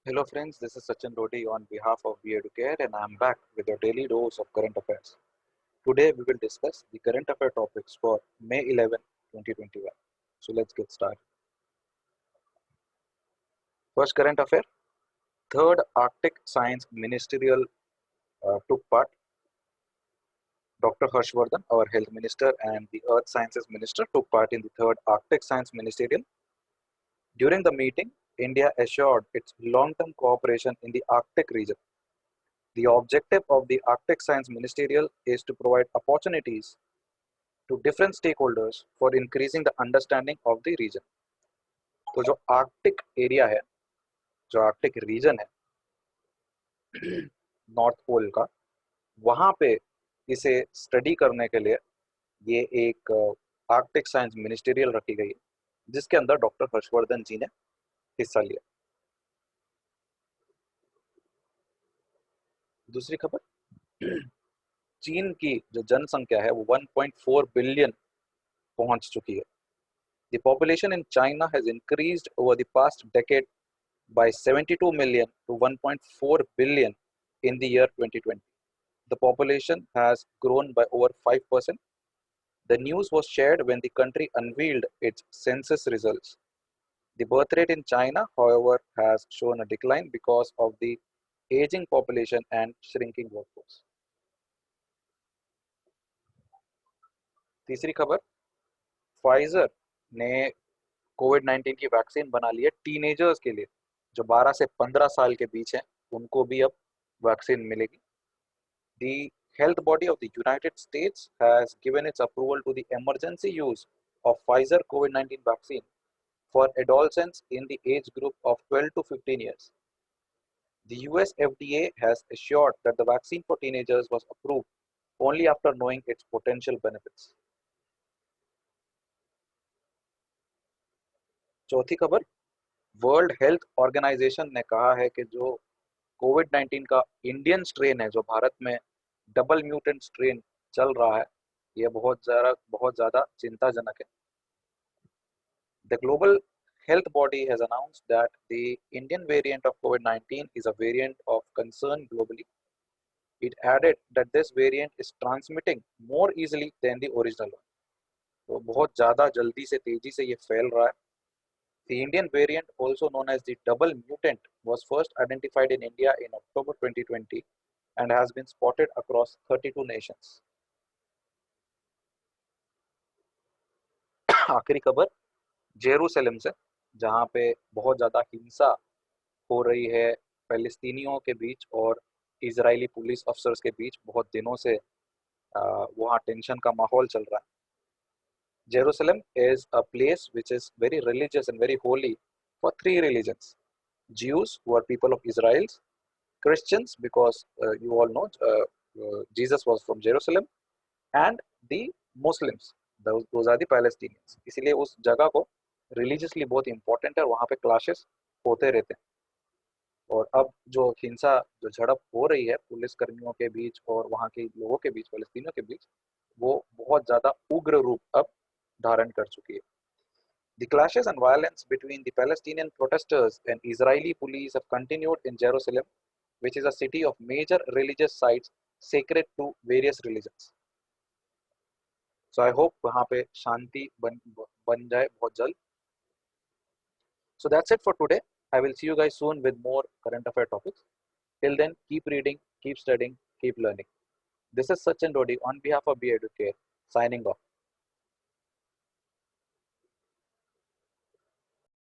Hello friends, this is Sachin Dodi on behalf of B Educare and I am back with your daily dose of current affairs. Today we will discuss the current affair topics for May 11, 2021. So let's get started. First current affair, third Arctic Science Ministerial took part. Dr. Harshvardhan, our health minister and the earth sciences minister took part in the third Arctic Science Ministerial. During the meeting, India assured its long-term cooperation in the Arctic region. The objective of the Arctic Science Ministerial is to provide opportunities to different stakeholders for increasing the understanding of the region. तो जो Arctic area है, जो Arctic region है north pole का, वहाँ पे इसे study करने के लिए ये एक आर्कटिक साइंस मिनिस्टेरियल रखी गई है, जिसके अंदर डॉक्टर हर्षवर्धन जी ने हिस्सा लिया. दूसरी खबर, चीन की जो जनसंख्या है वो 1.4 बिलियन पहुंच चुकी है. The population in China has increased over the past decade by 72 million to 1.4 billion in the year 2020. The population has grown by over 5%. The news was shared when the country unveiled its census results. The birth rate in China, however, has shown a decline because of the aging population and shrinking workforce. तीसरी खबर, Pfizer ने कोविड-19 की vaccine बना ली है teenagers के लिए. जो 12 से 15 साल के बीच हैं, उनको भी अब वैक्सीन मिलेगी. The health body of the United States has given its approval to the emergency use of Pfizer COVID-19 vaccine for adolescents in the age group of 12 to 15 years. The US FDA has assured that the vaccine for teenagers was approved only after knowing its potential benefits. चौथी खबर, world health organisation ने कहा है कि जो कोविड-19 का Indian strain है, जो भारत में डबल म्यूटेंट स्ट्रेन चल रहा है, यह बहुत ज़्यादा चिंताजनक है. The global health body has announced that the Indian variant of COVID-19 is a variant of concern globally. It added that this variant is transmitting more easily than the original one. तो बहुत ज़्यादा जल्दी से तेजी से ये फैल रहा है. The Indian variant, also known as the double mutant, was first identified in India in October 2020 and has been spotted across 32 nations. आखिरी खबर जेरूसलम से, जहाँ पे बहुत ज़्यादा हिंसा हो रही है फ़लस्तीनियों के बीच और इजरायली पुलिस अफसर्स के बीच. बहुत दिनों से वहाँ टेंशन का माहौल चल रहा है. Jerusalem is a place which is very religious and very holy for three religions: Jews, who are people of Israel; Christians, because you all know Jesus was from Jerusalem; and the Muslims, those are the Palestinians. इसलिए उस जगह को religiously बहुत important है, वहाँ पे clashes होते रहते हैं. और अब जो हिंसा, जो झड़प हो रही है पुलिस कर्मियों के बीच और वहाँ के लोगों के बीच, फ़लस्तीनियों के बीच, वो बहुत ज़्यादा उग्र रूप अब धारण कर चुकी है. The clashes and violence between the Palestinian protesters and Israeli police have continued in Jerusalem, which is a city of major religious sites sacred to various religions. So I hope वहाँ पे शांति बन जाए बहुत जल्द. So that's it for today. I will see you guys soon with more current affair topics. Till then, keep reading, keep studying, keep learning. This is Sachin Dodi on behalf of B Educare, signing off.